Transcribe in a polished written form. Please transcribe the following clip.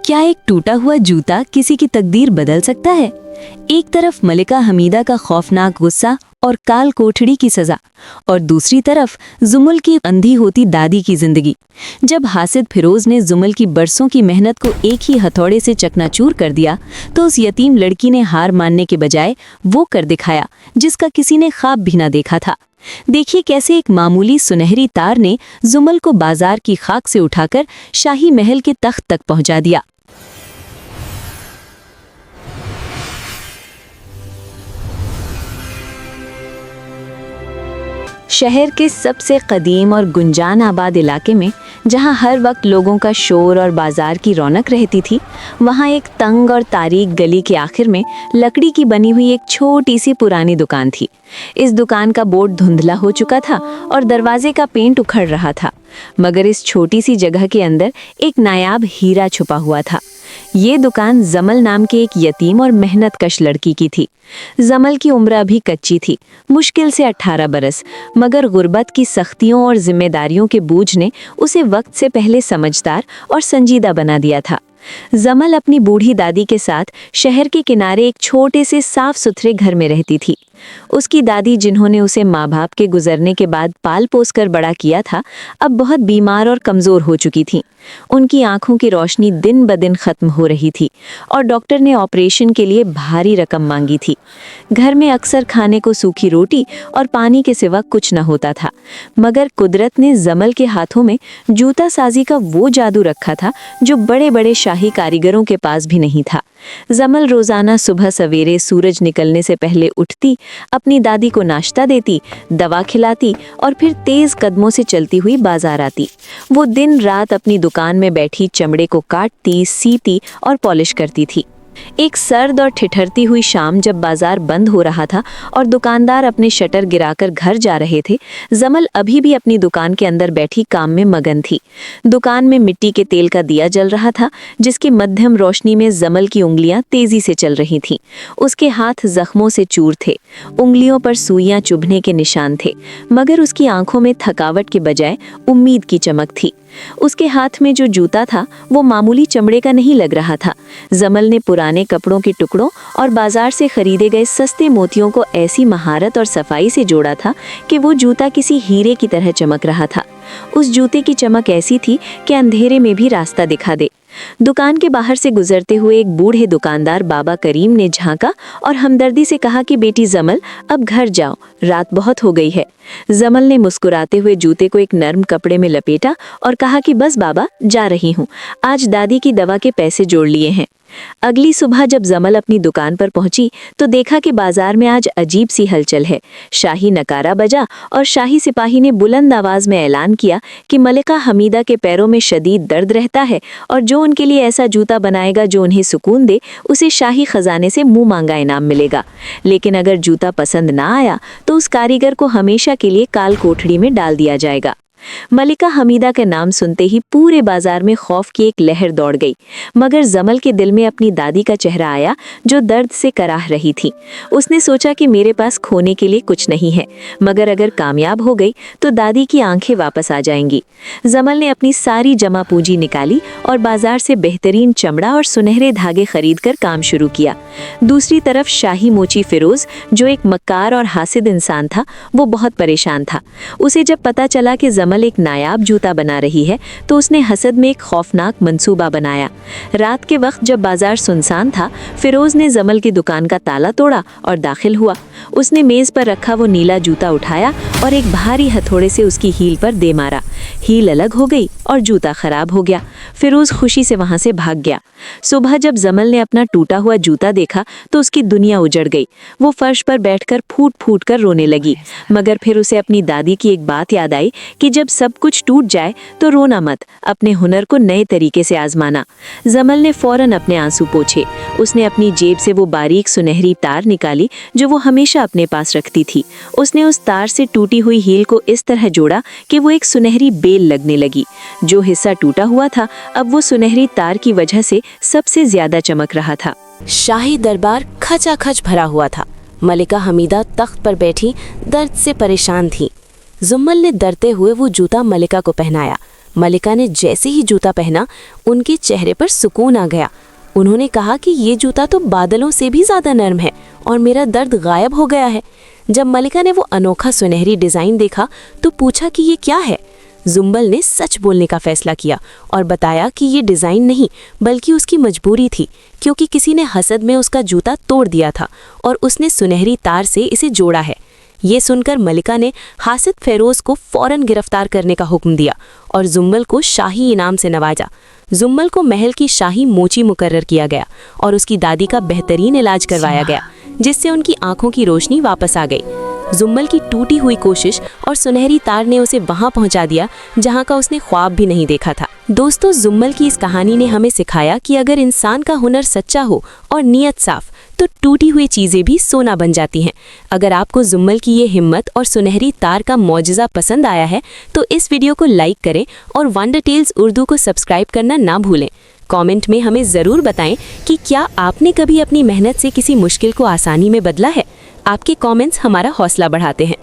क्या एक टूटा हुआ जूता किसी की तकदीर बदल सकता है? एक तरफ मलिका हमीदा का खौफनाक गुस्सा और काल कोठड़ी की सजा, और दूसरी तरफ जुमल की अंधी होती दादी की जिंदगी। जब हासिद फिरोज ने जुमल की बरसों की मेहनत को एक ही हथौड़े से चकनाचूर कर दिया, तो उस यतीम लड़की ने हार मानने के बजाय वो कर दिखाया जिसका किसी ने ख्वाब भी ना देखा था। देखिए कैसे एक मामूली सुनहरी तार ने जुमल को बाजार की खाक से उठाकर शाही महल के तख्त तक पहुंचा दिया। शहर के सबसे कदीम और गुंजान आबाद इलाके में, जहां हर वक्त लोगों का शोर और बाजार की रौनक रहती थी, वहां एक तंग और तारीक गली के आखिर में लकड़ी की बनी हुई एक छोटी सी पुरानी दुकान थी। इस दुकान का बोर्ड धुंधला हो चुका था और दरवाजे का पेंट उखड़ रहा था, मगर इस छोटी सी जगह के अंदर एक नायाब हीरा छुपा हुआ था। ये दुकान जमल नाम के एक यतीम और मेहनतकश लड़की की थी। जमल की उम्र अभी कच्ची थी, मुश्किल से 18 बरस, मगर गुर्बत की सख्तियों और जिम्मेदारियों के बोझ ने उसे वक्त से पहले समझदार और संजीदा बना दिया था। जमल अपनी बूढ़ी दादी के साथ शहर के किनारे एक छोटे से साफ सुथरे घर में रहती थी। उसकी दादी, जिन्होंने उसे माँ बाप के गुजरने के बाद पाल पोस कर बड़ा किया था, अब बहुत बीमार और कमज़ोर हो चुकी थीं। उनकी आंखों की रोशनी दिन ब दिन ख़त्म हो रही थी और डॉक्टर ने ऑपरेशन के लिए भारी रकम मांगी थी। घर में अक्सर खाने को सूखी रोटी और पानी के सिवा कुछ न होता था, मगर कुदरत ने जमल के हाथों में जूता साजी का वो जादू रखा था जो बड़े बड़े शाही कारीगरों के पास भी नहीं था। जमल रोज़ाना सुबह सवेरे सूरज निकलने से पहले उठती, अपनी दादी को नाश्ता देती, दवा खिलाती और फिर तेज कदमों से चलती हुई बाजार आती। वो दिन रात अपनी दुकान में बैठी चमड़े को काटती, सीती और पॉलिश करती थी। एक सर्द और ठिठुरती हुई शाम जब बाजार बंद हो रहा था और दुकानदार अपने शटर गिराकर घर जा रहे थे, जमल अभी भी अपनी दुकान के अंदर बैठी काम में मगन थी। दुकान में मिट्टी के तेल का दिया जल रहा था, जिसकी मध्यम रोशनी में जमल की उंगलियां तेजी से चल रही थीं। उसके हाथ जख्मों से चूर थे, उंगलियों पर सुइयां चुभने के निशान थे, मगर उसकी आंखों में थकावट के बजाय उम्मीद की चमक थी। उसके हाथ में जो जूता था वो मामूली चमड़े का नहीं लग रहा था। जमल ने पुराने कपड़ों के टुकड़ों और बाजार से खरीदे गए सस्ते मोतियों को ऐसी महारत और सफाई से जोड़ा था कि वो जूता किसी हीरे की तरह चमक रहा था। उस जूते की चमक ऐसी थी कि अंधेरे में भी रास्ता दिखा दे। दुकान के बाहर से गुजरते हुए एक बूढ़े दुकानदार बाबा करीम ने झांका और हमदर्दी से कहा कि बेटी जमल, अब घर जाओ, रात बहुत हो गई है। जमल ने मुस्कुराते हुए जूते को एक नर्म कपड़े में लपेटा और कहा कि बस बाबा, जा रही हूँ, आज दादी की दवा के पैसे जोड़ लिए हैं। अगली सुबह जब जमल अपनी दुकान पर पहुंची तो देखा कि बाजार में आज अजीब सी हलचल है। शाही नकारा बजा और शाही सिपाही ने बुलंद आवाज में ऐलान किया कि मलिका हमीदा के पैरों में शदीद दर्द रहता है और जो उनके लिए ऐसा जूता बनाएगा जो उन्हें सुकून दे, उसे शाही खजाने से मुंह मांगा इनाम मिलेगा। लेकिन अगर जूता पसंद ना आया तो उस कारीगर को हमेशा के लिए काल कोठड़ी में डाल दिया जाएगा। मलिका हमीदा के नाम सुनते ही पूरे बाजार में खौफ की एक लहर दौड़ गई, मगर जमल के दिल में अपनी दादी का चेहरा आया जो दर्द से कराह रही थी। उसने सोचा कि मेरे पास खोने के लिए कुछ नहीं है, मगर अगर कामयाब हो गई तो दादी की आंखें वापस आ जाएंगी। जमल ने अपनी सारी जमा पूंजी निकाली और बाजार से बेहतरीन चमड़ा और सुनहरे धागे खरीद कर काम शुरू किया। दूसरी तरफ शाही मोची फिरोज, जो एक मक्कार और हासिद इंसान था, वो बहुत परेशान था। उसे जब पता चला कि जमल एक नायाब जूता बना रही है तो उसने हसद में एक खौफनाक मंसूबा बनाया। रात के वक्त जब बाजार सुनसान था, फिरोज ने जमल की दुकान का ताला तोड़ा और दाखिल हुआ। उसने मेज पर रखा वो नीला जूता उठाया और एक भारी हथौड़े से उसकी हील पर दे मारा। हील अलग हो गई और जूता खराब हो गया। फिरोज खुशी से वहां से भाग गया। सुबह जब जमल ने अपना टूटा हुआ जूता देखा तो उसकी दुनिया उजड़ गई। वो फर्श पर बैठकर फूट फूट कर रोने लगी, मगर फिर उसे अपनी दादी की एक बात याद आई कि जब सब कुछ टूट जाए तो रोना मत, अपने हुनर को नए तरीके से आजमाना। जमल ने फौरन अपने आंसू पोंछे। उसने अपनी जेब से वो बारीक सुनहरी तार निकाली जो वो हमेशा अपने पास रखती थी। उसने उस तार से टूटी हुई हील को इस तरह जोड़ा कि वो एक सुनहरी बेल लगने लगी। जो हिस्सा टूटा हुआ था अब वो सुनहरी तार की वजह से सबसे ज्यादा चमक रहा था। शाही दरबार खचाखच भरा हुआ था। मलिका हमीदा तख्त पर बैठी दर्द से परेशान थी। जुम्मल ने डरते हुए वो जूता मलिका को पहनाया। मलिका ने जैसे ही जूता पहना उनके चेहरे पर सुकून आ गया। उन्होंने कहा कि ये जूता तो बादलों से भी ज़्यादा नरम है और मेरा दर्द गायब हो गया है। जब मलिका ने वो अनोखा सुनहरी डिज़ाइन देखा तो पूछा कि ये क्या है। जुम्बल ने सच बोलने का फैसला किया और बताया कि ये डिज़ाइन नहीं बल्कि उसकी मजबूरी थी, क्योंकि किसी ने हसद में उसका जूता तोड़ दिया था और उसने सुनहरी तार से इसे जोड़ा है। ये सुनकर मलिका ने हासिद फेरोज को फौरन गिरफ्तार करने का हुक्म दिया और जुम्बल को शाही इनाम से नवाजा। जुम्बल को महल की शाही मोची मुकर्रर किया गया और उसकी दादी का बेहतरीन इलाज करवाया गया, जिससे उनकी आंखों की रोशनी वापस आ गई। जुम्बल की टूटी हुई कोशिश और सुनहरी तार ने उसे वहां पहुंचा दिया जहां का उसने ख्वाब भी नहीं देखा था। दोस्तों, जुम्बल की इस कहानी ने हमें सिखाया कि अगर इंसान का हुनर सच्चा हो और नीयत साफ तो टूटी हुई चीज़ें भी सोना बन जाती हैं। अगर आपको जुम्बल की ये हिम्मत और सुनहरी तार का मौजज़ा पसंद आया है तो इस वीडियो को लाइक करें और वंडर टेल्स उर्दू को सब्सक्राइब करना ना भूलें। कमेंट में हमें ज़रूर बताएं कि क्या आपने कभी अपनी मेहनत से किसी मुश्किल को आसानी में बदला है। आपके कमेंट्स हमारा हौसला बढ़ाते हैं।